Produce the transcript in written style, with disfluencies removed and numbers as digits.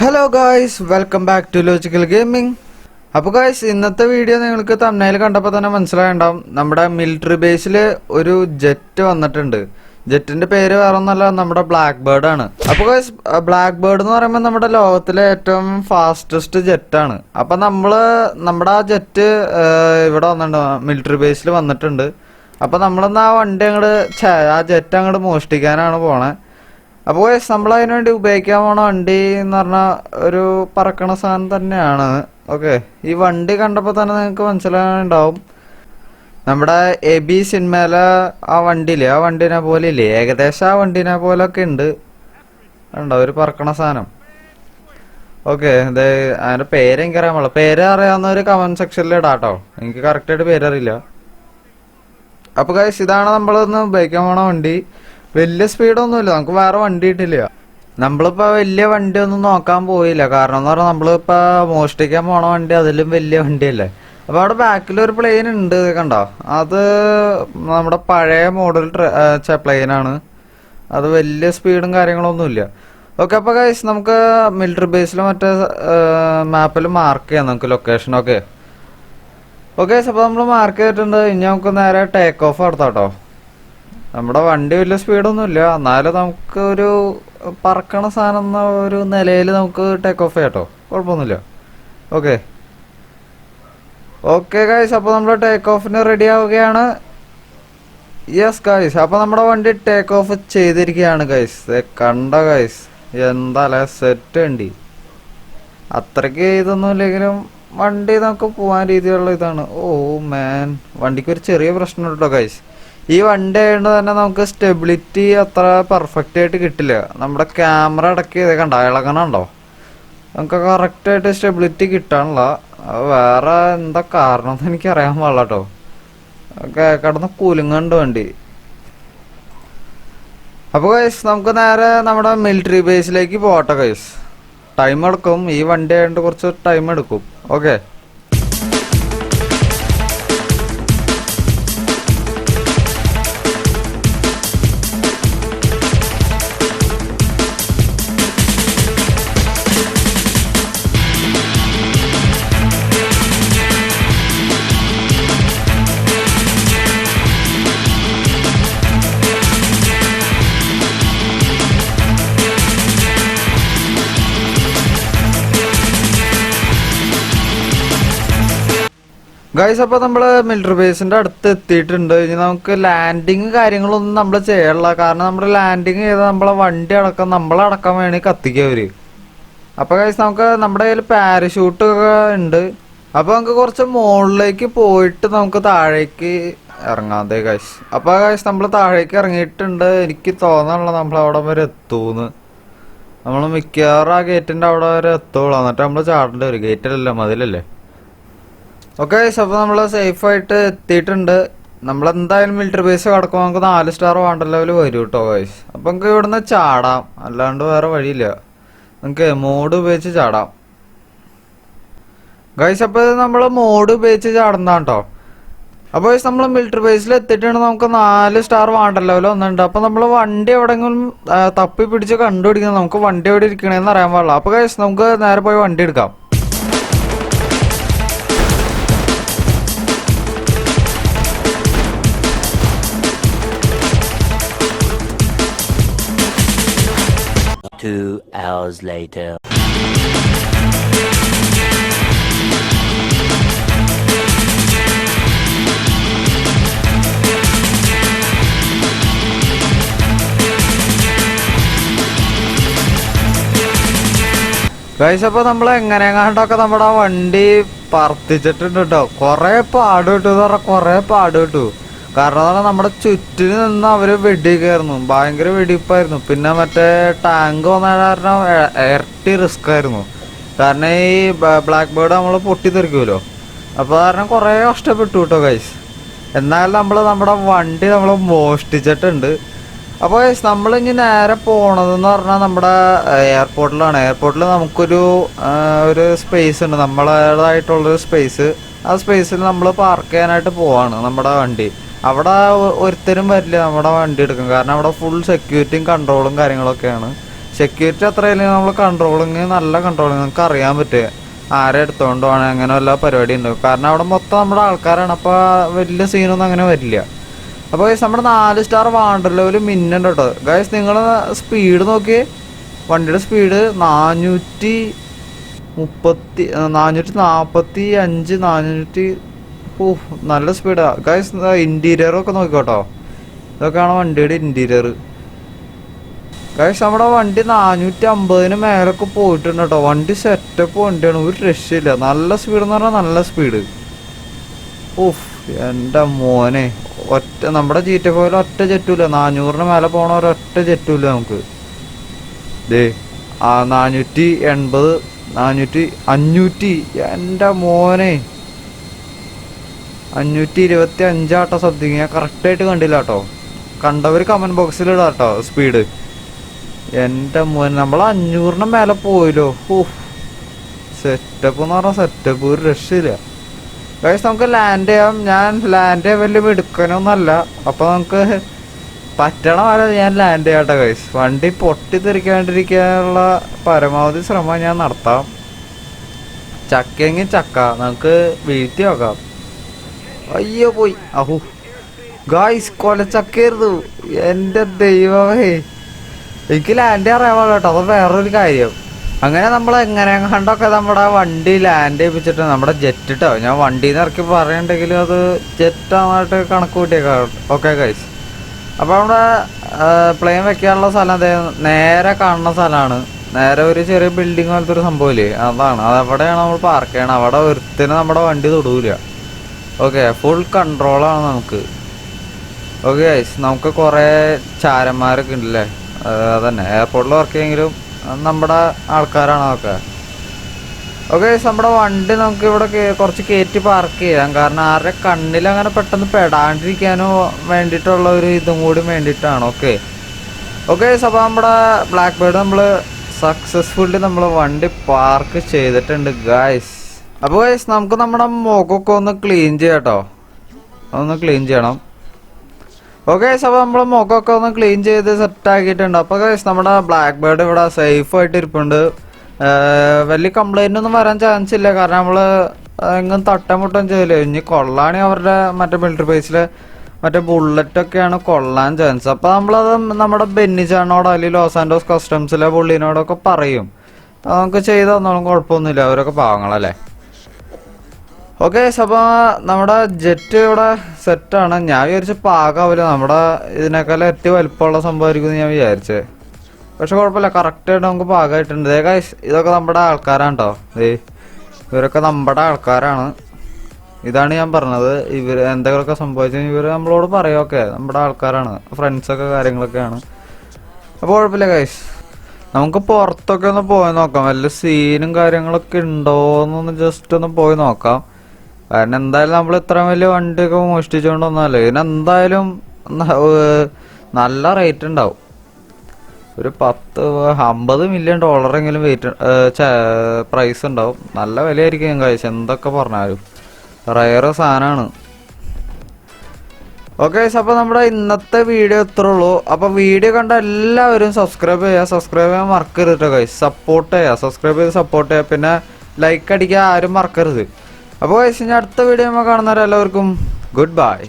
Hello guys, welcome back to logical gaming. അപ്പോൾ guys, ഇന്നത്തെ video നിങ്ങൾക്ക് തംബ്നെയിൽ കണ്ടപ്പോൾ തന്നെ മനസ്സിലായിട്ടുണ്ടാവും. നമ്മുടെ മിലിറ്ററി ബേസിൽ ഒരു ജെറ്റ് വന്നിട്ടുണ്ട്. ജെറ്റിന്റെ പേര് വേറെ ഒന്നല്ല, നമ്മുടെ ബ്ലാക്ക് ബേർഡ് ആണ്. അപ്പോൾ ഗായ്സ്, ബ്ലാക്ക് ബേർഡ് എന്ന് പറയുമ്പോൾ നമ്മുടെ ലോകത്തിലെ ഏറ്റവും ഫാസ്റ്റസ്റ്റ് ജെറ്റാണ്. അപ്പം നമ്മുടെ ആ ജെറ്റ് ഇവിടെ വന്നിട്ടുണ്ട്, മിലിറ്ററി ബേസിൽ വന്നിട്ടുണ്ട്. അപ്പം നമ്മളൊന്ന് ആ വണ്ടി ആ ജെറ്റ് അങ്ങോട്ട് മോഷ്ടിക്കാനാണ് പോണേ. അപ്പോൾ നമ്മൾ അതിനു വേണ്ടി ഉപയോഗിക്കാൻ പോണ വണ്ടി എന്ന് പറഞ്ഞാൽ ഒരു പറക്കണ സാധനം തന്നെയാണ്. ഓക്കെ, ഈ വണ്ടി കണ്ടപ്പോൾ തന്നെ നിങ്ങൾക്ക് മനസ്സിലാവുന്നുണ്ടാവും, നമ്മുടെ എബി സിനിമയിലെ ആ വണ്ടിയില്ലേ, ആ വണ്ടീനെ പോലെ ഇല്ലേ, ഏകദേശം ആ വണ്ടീനെ പോലെ ഒക്കെ ഉണ്ട്. ഉണ്ടോ ഒരു പറക്കണ സാധനം. ഓക്കെ, ഇത് അതിൻ്റെ പേര് എനിക്കറിയാൻ പാടില്ല. പേര് അറിയാവുന്ന ഒരു കമന്റ് സെക്ഷനിൽ ഇടാട്ടോ, എനിക്ക് കറക്റ്റായിട്ട് പേരറിയില്ല. അപ്പോൾ ഗൈസ്, ഇതാണ് നമ്മളൊന്ന് ഉപയോഗിക്കാൻ പോണ വണ്ടി. വലിയ സ്പീഡൊന്നുമില്ല, നമുക്ക് വേറെ വണ്ടി കിട്ടില്ല. നമ്മളിപ്പോൾ വലിയ വണ്ടി ഒന്നും നോക്കാൻ പോയില്ല, കാരണം എന്ന് പറഞ്ഞാൽ നമ്മളിപ്പോൾ മോഷ്ടിക്കാൻ പോണ വണ്ടി അതിലും വലിയ വണ്ടിയല്ലേ. അപ്പോൾ അവിടെ ബാക്കിൽ ഒരു പ്ലെയിൻ ഉണ്ട്, കണ്ടോ? അത് നമ്മുടെ പഴയ മോഡൽ പ്ലെയിനാണ്. അത് വലിയ സ്പീഡും കാര്യങ്ങളൊന്നുമില്ല. ഓക്കെ, അപ്പോൾ ഗൈസ്, നമുക്ക് മിലിറ്ററി ബേസിൽ മറ്റേ മാപ്പിൽ മാർക്ക് ചെയ്യാം നമുക്ക് ലൊക്കേഷനൊക്കെ. ഓക്കെ, അപ്പോൾ നമ്മൾ മാർക്ക് ചെയ്തിട്ടുണ്ട്. ഇനി നമുക്ക് നേരെ ടേക്ക് ഓഫ് നടത്താം. നമ്മുടെ വണ്ടി വലിയ സ്പീഡൊന്നുമില്ല, എന്നാലും നമുക്ക് ഒരു പറക്കണ സാധനം എന്ന ഒരു നിലയിൽ നമുക്ക് ടേക്ക് ഓഫ് ചെയ്യാട്ടോ, കുഴപ്പമൊന്നുമില്ല. ഓക്കെ ഓക്കെ ഗൈസ്, അപ്പോൾ നമ്മൾ ടേക്ക് ഓഫിന് റെഡി ആവുകയാണ്. യെസ് ഗൈസ്, അപ്പോൾ നമ്മുടെ വണ്ടി ടേക്ക് ഓഫ് ചെയ്തിരിക്കുകയാണ് ഗൈസ്. കണ്ട ഗൈസ്, എന്താ സെറ്റ് വണ്ടി. അത്രയ്ക്ക് ഇതൊന്നും ഇല്ലെങ്കിലും വണ്ടി നമുക്ക് പോകാൻ രീതിയിലുള്ള ഇതാണ്. ഓ മാൻ, വണ്ടിക്ക് ഒരു ചെറിയ പ്രശ്നം കേട്ടോ ഗൈസ്. ഈ വണ്ടി ആയതുകൊണ്ട് തന്നെ നമുക്ക് സ്റ്റെബിലിറ്റി അത്ര പെർഫെക്റ്റ് ആയിട്ട് കിട്ടില്ല. നമ്മുടെ ക്യാമറ ഇടയ്ക്ക് ഇത് കണ്ടോ, ഇളകണുണ്ടോ? നമുക്ക് കറക്റ്റായിട്ട് സ്റ്റെബിലിറ്റി കിട്ടാനുള്ള വേറെ എന്താ കാരണം എന്ന് എനിക്കറിയാൻ പാടില്ല കേട്ടോ. കിടന്ന് കുലുങ്ങുന്നുണ്ട് വണ്ടി. അപ്പോൾ ഗൈസ്, നമുക്ക് നേരെ നമ്മുടെ മിലിറ്ററി ബേസിലേക്ക് പോകട്ടെ ഗൈസ്. ടൈം എടുക്കും, ഈ വണ്ടി ആയതുകൊണ്ട് കുറച്ച് ടൈം എടുക്കും. ഓക്കെ, ഗൈസ്, അപ്പോൾ നമ്മൾ മിലിറ്ററി ബേസിൻ്റെ അടുത്ത് എത്തിയിട്ടുണ്ട്. ഇനി നമുക്ക് ലാൻഡിങ് കാര്യങ്ങളൊന്നും നമ്മൾ ചെയ്യണില്ല, കാരണം നമ്മൾ ലാൻഡിങ് ചെയ്താൽ നമ്മളെ വണ്ടി അടക്കം നമ്മളടക്കം വേണമെങ്കിൽ കത്തിക്കുക അവർ. അപ്പോൾ ഗൈസ്, നമുക്ക് നമ്മുടെ കയ്യിൽ പാരഷൂട്ടൊക്കെ ഉണ്ട്. അപ്പോൾ നമുക്ക് കുറച്ച് മുകളിലേക്ക് പോയിട്ട് നമുക്ക് താഴേക്ക് ഇറങ്ങാതെ ഗൈസ്. അപ്പോൾ ഗൈസ്, നമ്മൾ താഴേക്ക് ഇറങ്ങിയിട്ടുണ്ട്. എനിക്ക് തോന്നാനുള്ള നമ്മൾ അവിടെ വരെ എത്തൂന്ന്. നമ്മൾ മിക്കവാറും ആ ഗേറ്റിൻ്റെ അവിടെ വരെ എത്തുള്ളൂ, എന്നിട്ട് നമ്മൾ ചാടേണ്ടി വരും. ഗേറ്റിലല്ല, മതിലല്ലേ. ഓക്കെ, അപ്പോൾ നമ്മൾ സേഫായിട്ട് എത്തിയിട്ടുണ്ട്. നമ്മളെന്തായാലും മിലിറ്ററി ബേസ് കിടക്കുമ്പോൾ നമുക്ക് 4 സ്റ്റാർ വാണ്ടർ ലെവൽ വരും കേട്ടോ ഗൈസ്. അപ്പം നമുക്ക് ഇവിടുന്ന് ചാടാം, അല്ലാണ്ട് വേറെ വഴിയില്ല. നമുക്ക് മോഡ് ഉപയോഗിച്ച് ചാടാം ഗൈസ്. അപ്പോൾ ഇത് നമ്മൾ മോഡ് ഉപയോഗിച്ച് ചാടുന്നതാണ് കേട്ടോ. അപ്പോൾ ഗൈസ്, നമ്മൾ മിലിറ്ററി ബേസിൽ എത്തിയിട്ടാണ്. നമുക്ക് 4 സ്റ്റാർ വാണ്ടർ ലെവൽ വന്നിട്ടുണ്ട്. അപ്പോൾ നമ്മൾ വണ്ടി എവിടെയെങ്കിലും തപ്പി പിടിച്ച് കണ്ടുപിടിക്കുന്നത്, നമുക്ക് വണ്ടി എവിടെ ഇരിക്കണേന്ന് അറിയാൻ പാടില്ല. അപ്പോൾ ഗൈസ്, നമുക്ക് നേരെ പോയി വണ്ടി എടുക്കാം. Two hours later. ഗൈസ്, അപ്പോൾ നമ്മൾ എങ്ങനെയാണ്ടൊക്കെ നമ്മുടെ വണ്ടി പറത്തിച്ചിട്ടുണ്ട് കേട്ടോ. കുറേ പാട് കിട്ടും എന്ന് പറഞ്ഞാൽ കുറേ പാട് കിട്ടും. കാരണം എന്ന് പറഞ്ഞാൽ നമ്മുടെ ചുറ്റിന് നിന്ന് അവർ വെടിയൊക്കെയായിരുന്നു, ഭയങ്കര വെടിപ്പായിരുന്നു. പിന്നെ മറ്റേ ടാങ്ക് വന്ന കാരണം ഇരട്ടി റിസ്ക് ആയിരുന്നു. കാരണം ഈ ബ്ലാക്ക് ബേർഡ് നമ്മൾ പൊട്ടിത്തെറിക്കുമല്ലോ. അപ്പോൾ കാരണം കുറേ കഷ്ടപ്പെട്ടു കേട്ടോ ഗൈസ്. എന്നാലും നമ്മുടെ വണ്ടി നമ്മൾ മോഷ്ടിച്ചിട്ടുണ്ട്. അപ്പോൾ ഗൈസ്, നമ്മളിനി നേരെ പോണതെന്ന് പറഞ്ഞാൽ നമ്മുടെ എയർപോർട്ടിലാണ്. എയർപോർട്ടിൽ നമുക്കൊരു സ്പേസ് ഉണ്ട്, നമ്മളേതായിട്ടുള്ളൊരു സ്പേസ്. ആ സ്പേസിൽ നമ്മൾ പാർക്ക് ചെയ്യാനായിട്ട് പോവാണ് നമ്മുടെ വണ്ടി. അവിടെ ഒരുത്തരും വരില്ല നമ്മുടെ വണ്ടി എടുക്കും, കാരണം അവിടെ ഫുൾ സെക്യൂരിറ്റിയും കൺട്രോളും കാര്യങ്ങളൊക്കെയാണ്. സെക്യൂരിറ്റി അത്രയല്ലേ, നമ്മൾ കൺട്രോളിങ് നല്ല കൺട്രോളിങ് നമുക്ക് അറിയാൻ പറ്റുക ആരെ എടുത്തോണ്ട് പോകണം, അങ്ങനെ വല്ല പരിപാടി ഉണ്ട്. കാരണം അവിടെ മൊത്തം നമ്മുടെ ആൾക്കാരാണ്, അപ്പോൾ വലിയ സീനൊന്നും അങ്ങനെ വരില്ല. അപ്പോൾ ഗൈസ് നമ്മുടെ 4 സ്റ്റാർ വാണ്ടർ ലെവൽ മിന്നുണ്ട് കേട്ടോ ഗൈസ്. നിങ്ങൾ സ്പീഡ് നോക്കിയേ, വണ്ടിയുടെ സ്പീഡ് 445 400. നല്ല സ്പീഡാ ഗൈസ്. ഇന്റീരിയറൊക്കെ നോക്കിക്കോട്ടോ, ഇതൊക്കെയാണ് വണ്ടിയുടെ ഇന്റീരിയർ ഗൈസ്. നമ്മുടെ വണ്ടി 450 മേലൊക്കെ പോയിട്ടുണ്ട് കേട്ടോ. വണ്ടി സെറ്റപ്പ് വണ്ടിയാണ്, ഒരു രക്ഷയില്ല. നല്ല സ്പീഡ് എന്ന് പറഞ്ഞാൽ നല്ല സ്പീഡ്. എൻ്റെ മോനെ, നമ്മുടെ GT4 ഒറ്റ ജെറ്റൂല. 400 മേലെ പോണ ഒരൊറ്റ ജെറ്റൂല നമുക്ക്. ദേ 480 500. എൻ്റെ മോനെ 525 ആട്ടോ സംതിങ്. ഞാൻ കറക്റ്റായിട്ട് കണ്ടില്ല കേട്ടോ. കണ്ടവർ കമൻറ്റ് ബോക്സിൽ ഇടാം കേട്ടോ സ്പീഡ്. എൻ്റെ മോനെ, നമ്മൾ 500 മേലെ പോയല്ലോ. സെറ്റപ്പ് എന്ന് പറഞ്ഞാൽ സെറ്റപ്പ്, ഒരു രക്ഷയില്ല ഗൈസ്. നമുക്ക് ലാൻഡ് ചെയ്യാം. ഞാൻ ലാൻഡ് ചെയ്യാൻ വലിയ എടുക്കാനൊന്നല്ല, അപ്പോൾ നമുക്ക് പറ്റണ വരെ ഞാൻ ലാൻഡ് ചെയ്യാട്ടെ ഗൈസ്. വണ്ടി പൊട്ടിത്തെറിക്കാണ്ടിരിക്കാനുള്ള പരമാവധി ശ്രമം ഞാൻ നടത്താം. ചക്കെങ്കിൽ ചക്ക നമുക്ക് വീഴ്ത്തി നോക്കാം. അയ്യോ പോയി. ഗായ്സ് കൊലച്ചക്കരുത്, എൻ്റെ ദൈവമേ. എനിക്ക് ലാൻഡ് അറിയാൻ കേട്ടോ, അത് വേറൊരു കാര്യം. അങ്ങനെ നമ്മൾ എങ്ങനെ കണ്ടൊക്കെ നമ്മുടെ വണ്ടി ലാൻഡ് ചെയ്യിപ്പിച്ചിട്ട് നമ്മുടെ ജെറ്റ് കേട്ടോ. ഞാൻ വണ്ടിയിൽ നിന്ന് ഇറക്കി പറയണ്ടെങ്കിൽ അത് ജെറ്റായിട്ട് കണക്ക് കൂട്ടിയേക്കാം. ഓക്കെ ഗൈസ്, അപ്പോൾ നമ്മുടെ പ്ലെയിൻ വെക്കാനുള്ള സ്ഥലം നേരെ കാണുന്ന സ്ഥലമാണ്. നേരെ ഒരു ചെറിയ ബിൽഡിങ് പോലത്തെ ഒരു സംഭവമില്ലേ, അതാണ്. അതവിടെയാണ് നമ്മൾ പാർക്ക് ചെയ്യണം. അവിടെ ഒരുത്തിന് നമ്മുടെ വണ്ടി തൊടൂല. ഓക്കെ, ഫുൾ കൺട്രോളാണ് നമുക്ക്. ഓക്കെ ഗൈസ്, നമുക്ക് കുറേ ചാരന്മാരൊക്കെ ഉണ്ടല്ലേ, അതന്നെ എയർപോർട്ടിൽ വർക്ക് ചെയ്യുമെങ്കിലും നമ്മുടെ ആൾക്കാരാണ് അതൊക്കെ. ഓക്കെ, നമ്മുടെ വണ്ടി നമുക്ക് ഇവിടെ കുറച്ച് കയറ്റി പാർക്ക് ചെയ്യാം. കാരണം ആരുടെ കണ്ണിൽ അങ്ങനെ പെട്ടെന്ന് പെടാണ്ടിരിക്കാനോ വേണ്ടിയിട്ടുള്ള ഒരു ഇതും കൂടി വേണ്ടിയിട്ടാണ്. ഓക്കെ അപ്പോൾ നമ്മുടെ ബ്ലാക്ക് ബേർഡ് നമ്മൾ സക്സസ്ഫുള്ളി നമ്മൾ വണ്ടി പാർക്ക് ചെയ്തിട്ടുണ്ട് ഗായ്സ്. അപ്പോൾ ഗൈസ് നമുക്ക് നമ്മുടെ മുഖമൊക്കെ ഒന്ന് ക്ലീൻ ചെയ്യാം കേട്ടോ, ഒന്ന് ക്ലീൻ ചെയ്യണം. ഓക്കെ അപ്പോൾ നമ്മൾ മുഖമൊക്കെ ഒന്ന് ക്ലീൻ ചെയ്ത് സെറ്റാക്കിയിട്ടുണ്ട്. അപ്പോൾ ഗൈസ് നമ്മുടെ ബ്ലാക്ക് ബേർഡ് ഇവിടെ സേഫായിട്ട് ഇരിപ്പുണ്ട്. വലിയ കംപ്ലൈൻ്റ് ഒന്നും വരാൻ ചാൻസ് ഇല്ല, കാരണം നമ്മൾ എങ്ങും തട്ടമുട്ടം ചെയ്യില്ല. ഇനി കൊള്ളാണെങ്കിൽ അവരുടെ മറ്റേ മിലിറ്ററി ബേസിലെ മറ്റേ ബുള്ളറ്റൊക്കെയാണ് കൊള്ളാൻ ചാൻസ്. അപ്പോൾ നമ്മളത് നമ്മുടെ ബെന്നിച്ചാനോടോ അല്ലെങ്കിൽ ലോസ് ആൻഡോസ് കസ്റ്റംസിലെ പുള്ളീനോടൊക്കെ പറയും, നമുക്ക് ചെയ്ത് തന്നോളും, കുഴപ്പമൊന്നുമില്ല, അവരൊക്കെ പാവങ്ങളല്ലേ. ഓക്കെ അപ്പോൾ നമ്മുടെ ജെറ്റ് ഇവിടെ സെറ്റാണ്. ഞാൻ വിചാരിച്ച പാകാവില്ല, നമ്മുടെ ഇതിനേക്കാളും ഏറ്റവും വലിപ്പമുള്ള സംഭവമായിരിക്കും ഞാൻ വിചാരിച്ചത്. പക്ഷെ കുഴപ്പമില്ല, കറക്റ്റായിട്ട് നമുക്ക് പാകമായിട്ടുണ്ട്. ഗൈസ് ഇതൊക്കെ നമ്മുടെ ആൾക്കാരാണ് കേട്ടോ. ഇവരൊക്കെ നമ്മുടെ ആൾക്കാരാണ്. ഇതാണ് ഞാൻ പറഞ്ഞത്, ഇവർ എന്തെങ്കിലുമൊക്കെ സംഭവിച്ചാൽ ഇവർ നമ്മളോട് പറയുമൊക്കെ നമ്മുടെ ആൾക്കാരാണ്, ഫ്രണ്ട്സൊക്കെ കാര്യങ്ങളൊക്കെയാണ്. അപ്പോൾ കുഴപ്പമില്ല ഗൈസ്, നമുക്ക് പുറത്തൊക്കെ ഒന്ന് പോയി നോക്കാം. വല്ല സീനും കാര്യങ്ങളൊക്കെ ഉണ്ടോയെന്നൊന്ന് ജസ്റ്റ് ഒന്ന് പോയി നോക്കാം. കാരണം എന്തായാലും നമ്മൾ ഇത്രയും വലിയ വണ്ടിയൊക്കെ മോഷ്ടിച്ചുകൊണ്ടൊന്നുമല്ല, ഇതിനെന്തായാലും നല്ല റേറ്റ് ഉണ്ടാവും. ഒരു $50 മില്യൺ വെയിറ്റ് പ്രൈസ് ഉണ്ടാവും. നല്ല വിലയായിരിക്കും ഗൈസ്, എന്തൊക്കെ പറഞ്ഞാലും റയർ സാധനമാണ്. ഓക്കെ അപ്പോൾ നമ്മുടെ ഇന്നത്തെ വീഡിയോ ഇത്രേ ഉള്ളൂ. അപ്പോൾ വീഡിയോ കണ്ട എല്ലാവരും സബ്സ്ക്രൈബ് ചെയ്യാൻ മറക്കരുത് ഗൈസ്. സപ്പോർട്ട് ചെയ്യുക, സബ്സ്ക്രൈബ് ചെയ്ത് സപ്പോർട്ട് ചെയ്യുക, പിന്നെ ലൈക്ക് അടിക്കുക ആരും മറക്കരുത്. അപ്പോൾ ഗൈസ് ഇനി അടുത്ത വീഡിയോ കാണുന്നവരെല്ലാവർക്കും ഗുഡ് ബൈ.